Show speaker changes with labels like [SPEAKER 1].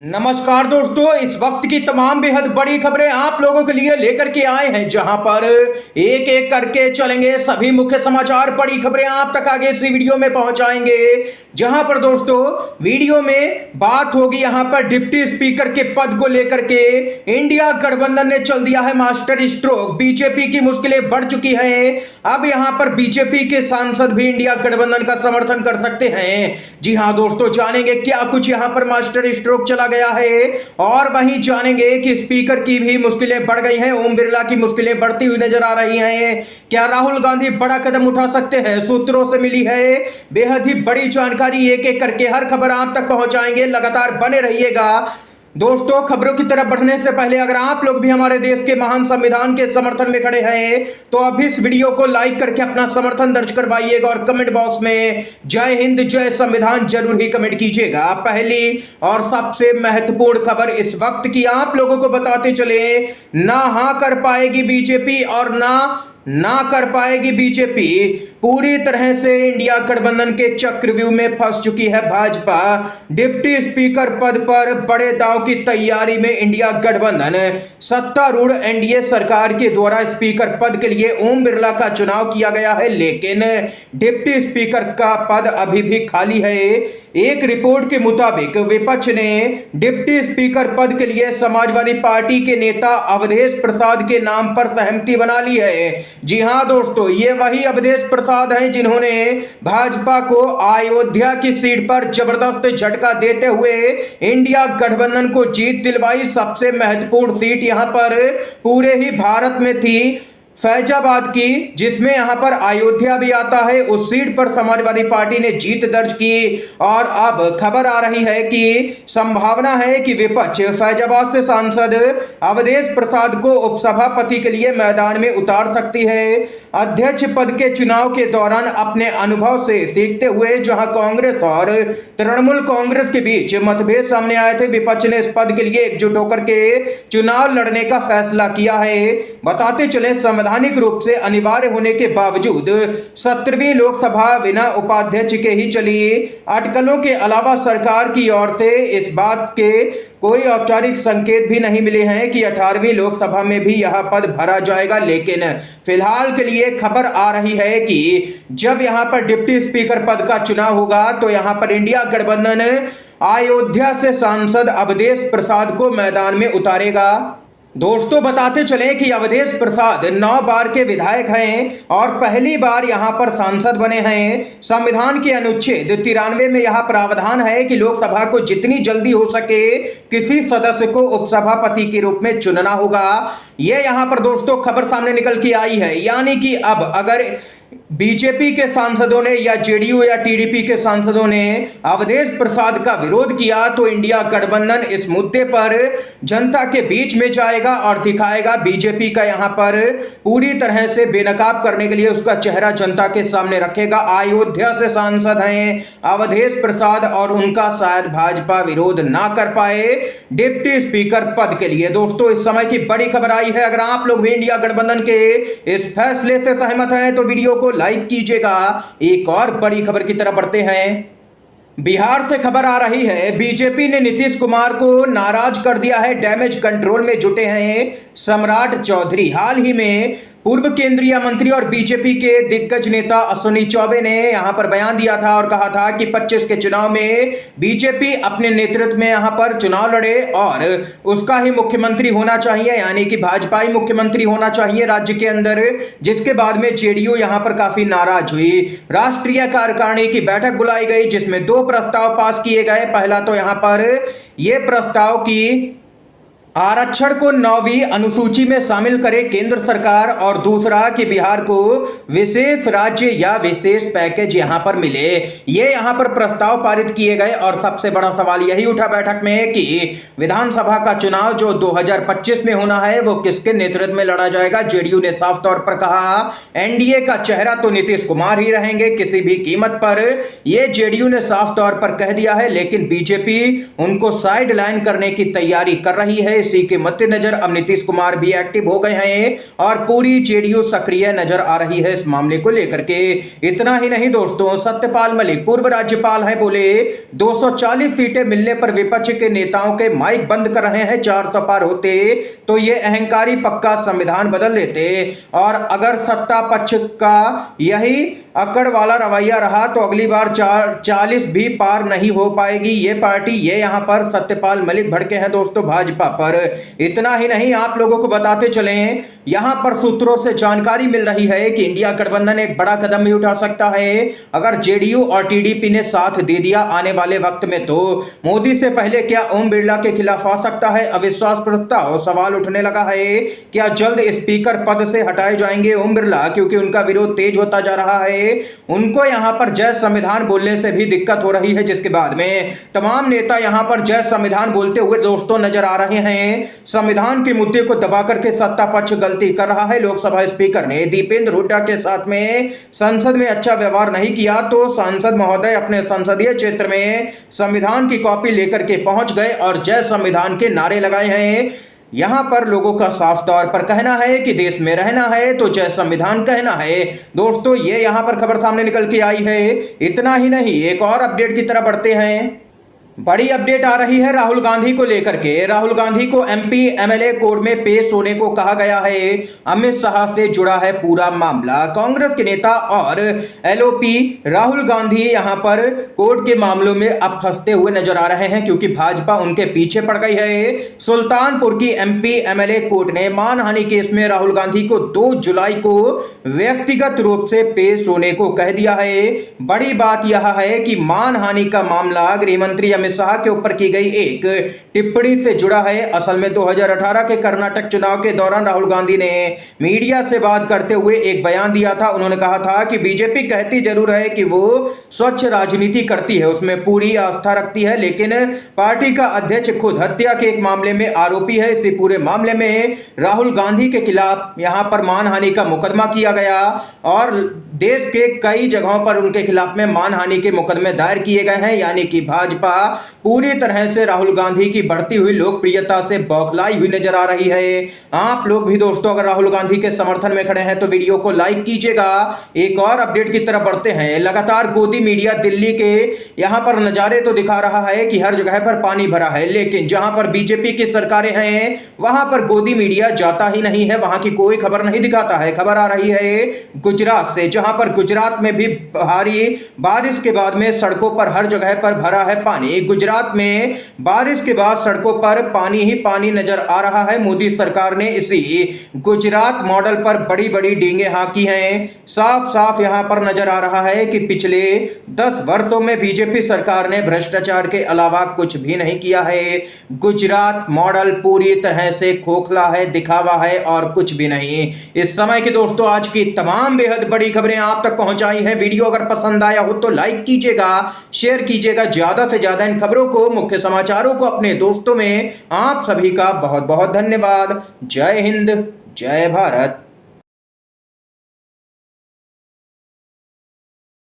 [SPEAKER 1] नमस्कार दोस्तों, इस वक्त की तमाम बेहद बड़ी खबरें आप लोगों के लिए लेकर के आए हैं, जहां पर एक एक करके चलेंगे सभी मुख्य समाचार। बड़ी खबरें आप तक आगे इस वीडियो में पहुंचाएंगे, जहां पर दोस्तों वीडियो में बात होगी यहां पर डिप्टी स्पीकर के पद को लेकर के। इंडिया गठबंधन ने चल दिया है मास्टर स्ट्रोक, बीजेपी की मुश्किलें बढ़ चुकी हैं। अब यहां पर बीजेपी के सांसद भी इंडिया गठबंधन का समर्थन कर सकते हैं। जी हां दोस्तों, जानेंगे क्या कुछ यहां पर मास्टर स्ट्रोक चला गया है, और वहीं जानेंगे कि स्पीकर की भी मुश्किलें बढ़ गई हैं। ओम बिरला की मुश्किलें बढ़ती हुई नजर आ रही हैं। क्या राहुल गांधी बड़ा कदम उठा सकते हैं? सूत्रों से मिली है बेहद ही बड़ी जानकारी। एक एक करके हर खबर आप तक पहुंचाएंगे, लगातार बने रहिएगा। दोस्तों, खबरों की तरफ बढ़ने से पहले अगर आप लोग भी हमारे देश के महान संविधान के समर्थन में खड़े हैं तो अभी इस वीडियो को लाइक करके अपना समर्थन दर्ज करवाइएगा, और कमेंट बॉक्स में जय हिंद जय संविधान जरूर ही कमेंट कीजिएगा। पहली और सबसे महत्वपूर्ण खबर इस वक्त की आप लोगों को बताते चले, ना हां कर पाएगी बीजेपी और ना कर पाएगी बीजेपी। पूरी तरह से इंडिया गठबंधन के चक्रव्यूह में फंस चुकी है भाजपा। डिप्टी स्पीकर पद पर बड़े दांव की तैयारी में इंडिया गठबंधन। सत्तारूढ़ एनडीए सरकार के द्वारा स्पीकर पद के लिए ओम बिरला का चुनाव किया गया है, लेकिन डिप्टी स्पीकर का पद अभी भी खाली है। एक रिपोर्ट के मुताबिक विपक्ष ने डिप्टी स्पीकर पद के लिए समाजवादी पार्टी के नेता अवधेश प्रसाद के नाम पर सहमति बना ली है। जी हां दोस्तों, ये वही अवधेश प्रसाद हैं जिन्होंने भाजपा को अयोध्या की सीट पर जबरदस्त झटका देते हुए इंडिया गठबंधन को जीत दिलवाई। सबसे महत्वपूर्ण सीट यहां पर पूरे ही भारत में थी, फैजाबाद की, जिसमें यहां पर अयोध्या भी आता है। उस सीट पर समाजवादी पार्टी ने जीत दर्ज की, और अब खबर आ रही है कि संभावना है कि विपक्ष फैजाबाद से सांसद अवधेश प्रसाद को उपसभापति के लिए मैदान में उतार सकती है। अध्यक्ष पद के चुनाव के दौरान अपने अनुभव से सीखते हुए जहां कांग्रेस और तृणमूल कांग्रेस के बीच मतभेद सामने आए थे, विपक्ष ने इस पद के लिए एकजुट होकर के चुनाव लड़ने का फैसला किया है। बताते चले, संवैधानिक रूप से अनिवार्य होने के बावजूद 17वीं लोकसभा बिना उपाध्यक्ष के ही चली। अटकलों के अलावा सरकार की ओर से इस बात के कोई औपचारिक संकेत भी नहीं मिले हैं कि 18वीं लोकसभा में भी यह पद भरा जाएगा, लेकिन फिलहाल के लिए खबर आ रही है कि जब यहां पर डिप्टी स्पीकर पद का चुनाव होगा तो यहां पर इंडिया गठबंधन अयोध्या से सांसद अवधेश प्रसाद को मैदान में उतारेगा। दोस्तों, बताते चले कि अवधेश प्रसाद 9 बार के विधायक हैं और पहली बार यहां पर सांसद बने हैं। संविधान के अनुच्छेद 93 में यह प्रावधान है कि लोकसभा को जितनी जल्दी हो सके किसी सदस्य को उपसभापति के रूप में चुनना होगा। यह यहां पर दोस्तों खबर सामने निकल के आई है, यानी कि अब अगर बीजेपी के सांसदों ने या जेडीयू या टीडीपी के सांसदों ने अवधेश प्रसाद का विरोध किया तो इंडिया गठबंधन इस मुद्दे पर जनता के बीच में जाएगा और दिखाएगा बीजेपी का यहां पर पूरी तरह से बेनकाब करने के लिए उसका चेहरा जनता के सामने रखेगा। अयोध्या से सांसद हैं अवधेश प्रसाद और उनका शायद भाजपा विरोध ना कर पाए डिप्टी स्पीकर पद के लिए। दोस्तों, इस समय की बड़ी खबर आई है। अगर आप लोग भी इंडिया गठबंधन के इस फैसले से सहमत हैं तो वीडियो को लाइक कीजिएगा। एक और बड़ी खबर की तरफ बढ़ते हैं। बिहार से खबर आ रही है, बीजेपी ने नीतीश कुमार को नाराज कर दिया है। डैमेज कंट्रोल में जुटे हैं सम्राट चौधरी। हाल ही में पूर्व केंद्रीय मंत्री और बीजेपी के दिग्गज नेता अश्विनी चौबे ने यहां पर बयान दिया था और कहा था कि 25 के चुनाव में बीजेपी अपने नेतृत्व में यहां पर चुनाव लड़े और उसका ही मुख्यमंत्री होना चाहिए, यानी कि भाजपा ही मुख्यमंत्री होना चाहिए राज्य के अंदर। जिसके बाद में जेडीयू यहां पर काफी नाराज हुई। राष्ट्रीय कार्यकारिणी की बैठक बुलाई गई जिसमें 2 प्रस्ताव पास किए गए। पहला तो यहां पर यह प्रस्ताव की आरक्षण को 9वीं अनुसूची में शामिल करे केंद्र सरकार, और दूसरा कि बिहार को विशेष राज्य या विशेष पैकेज यहां पर मिले। ये यहां पर प्रस्ताव पारित किए गए। और सबसे बड़ा सवाल यही उठा बैठक में कि विधानसभा का चुनाव जो 2025 में होना है वो किसके नेतृत्व में लड़ा जाएगा। जेडीयू ने साफ तौर पर कहा एनडीए का चेहरा तो नीतीश कुमार ही रहेंगे किसी भी कीमत पर। यह जेडीयू ने साफ तौर पर कह दिया है, लेकिन बीजेपी उनको साइड लाइन करने की तैयारी कर रही है। इसी के मद्देनजर अब नीतीश कुमार भी एक्टिव हो गए हैं और पूरी जेडीयू सक्रिय नजर आ रही है इस मामले को लेकर के। इतना ही नहीं दोस्तों, सत्यपाल मलिक पूर्व राज्यपाल हैं, बोले 240 सीटें मिलने पर विपक्ष के नेताओं के माइक बंद कर रहे हैं, 400 पार होते तो ये अहंकारी पक्का संविधान बदल लेते और अगर सत्ता पक्ष का यही अकड़ वाला रवैया रहा तो अगली बार 40 भी पार नहीं हो पाएगी ये पार्टी। ये यहां पर सत्यपाल मलिक भड़के हैं दोस्तों भाजपा पर। इतना ही नहीं, आप लोगों को बताते चलें, यहां पर सूत्रों से जानकारी मिल रही है कि इंडिया गठबंधन एक बड़ा कदम भी उठा सकता है अगर जेडीयू और टीडीपी ने साथ दे दिया आने वाले वक्त में। तो मोदी से पहले क्या ओम बिरला के खिलाफ आ सकता है अविश्वास प्रस्ताव? सवाल उठने लगा है, क्या जल्द स्पीकर पद से हटाए जाएंगे ओम बिरला, क्योंकि उनका विरोध तेज होता जा रहा है। उनको यहां पर जय संविधान बोलने से भी दिक्कत हो रही है, जिसके बाद में तमाम नेता यहां पर जय संविधान बोलते हुए दोस्तों नजर आ रहे हैं। संविधान के मुद्दे को दबा करके सत्ता पक्ष गलती कर रहा है। लोकसभा स्पीकर ने दीपेंद्र हुड्डा के साथ में संसद में अच्छा व्यवहार नहीं किया तो सांसद महोदय अपने संसदीय क्षेत्र में संविधान की कॉपी लेकर के पहुंच गए और जय संविधान के नारे लगाए हैं। यहां पर लोगों का साफ तौर पर कहना है कि देश में रहना है तो जय संविधान कहना है। दोस्तों ये यहां पर खबर सामने निकल के आई है। इतना ही नहीं, एक और अपडेट की तरफ बढ़ते हैं। बड़ी अपडेट आ रही है राहुल गांधी को लेकर के। राहुल गांधी को एमपी एमएलए कोर्ट में पेश होने को कहा गया है। अमित शाह से जुड़ा है पूरा मामला। कांग्रेस के नेता और एलओपी राहुल गांधी यहां पर कोर्ट के मामलों में अब फंसते हुए नजर आ रहे हैं, क्योंकि भाजपा उनके पीछे पड़ गई है। सुल्तानपुर की एमपी एमएलए कोर्ट ने मानहानि केस में राहुल गांधी को 2 जुलाई को व्यक्तिगत रूप से पेश होने को कह दिया है। बड़ी बात यह है कि मानहानि का मामला गृह मंत्री अमित शाह के ऊपर की गई एक टिप्पणी से जुड़ा है। असल में 2018 के कर्नाटक चुनाव के दौरान राहुल गांधी ने मीडिया से बात करते हुए एक बयान दिया था। उन्होंने कहा था कि बीजेपी कहती जरूर है कि वो स्वच्छ राजनीति करती है, उसमें पूरी आस्था रखती है, लेकिन पार्टी का अध्यक्ष खुद हत्या के एक मामले में आरोपी है। इसी पूरे मामले में राहुल गांधी के खिलाफ यहां पर मानहानि का मुकदमा किया गया और देश के कई जगहों पर उनके खिलाफ में मानहानि के मुकदमे दायर किए गए हैं। यानी कि भाजपा पूरी तरह से राहुल गांधी की बढ़ती हुई लोकप्रियता से बौखलाई हुई नजर आ रही है। आप लोग भी दोस्तों अगर राहुल गांधी के समर्थन में खड़े हैं तो वीडियो को लाइक कीजिएगा। एक और अपडेट की तरफ बढ़ते हैं। लगातार गोदी मीडिया दिल्ली के यहां पर नजारे तो दिखा रहा है कि हर जगह पर पानी भरा है, लेकिन जहां पर बीजेपी की सरकारें हैं वहां पर गोदी मीडिया जाता ही नहीं है, वहां की कोई खबर नहीं दिखाता है। खबर आ रही है गुजरात से, जहां पर गुजरात में भी भारी बारिश के बाद में सड़कों पर हर जगह पर भरा है पानी। गुजरात में बारिश के बाद सड़कों पर पानी ही पानी नजर आ रहा है। मोदी सरकार ने इसी गुजरात मॉडल पर बड़ी बड़ी डींगे हाँकी हैं। साफ साफ यहां पर नजर आ रहा है कि पिछले 10 वर्षों में बीजेपी सरकार ने भ्रष्टाचार के अलावा कुछ भी नहीं किया है। गुजरात मॉडल पूरी तरह से खोखला है, दिखावा है और कुछ भी नहीं। इस समय की दोस्तों आज की तमाम बेहद बड़ी खबरें आप तक पहुंचाई हैं। वीडियो अगर पसंद आया हो तो लाइक कीजिएगा, शेयर कीजिएगा ज्यादा से ज्यादा इन खबरों को, मुख्य समाचारों को अपने दोस्तों में। आप सभी का बहुत बहुत धन्यवाद। जय हिंद, जय भारत।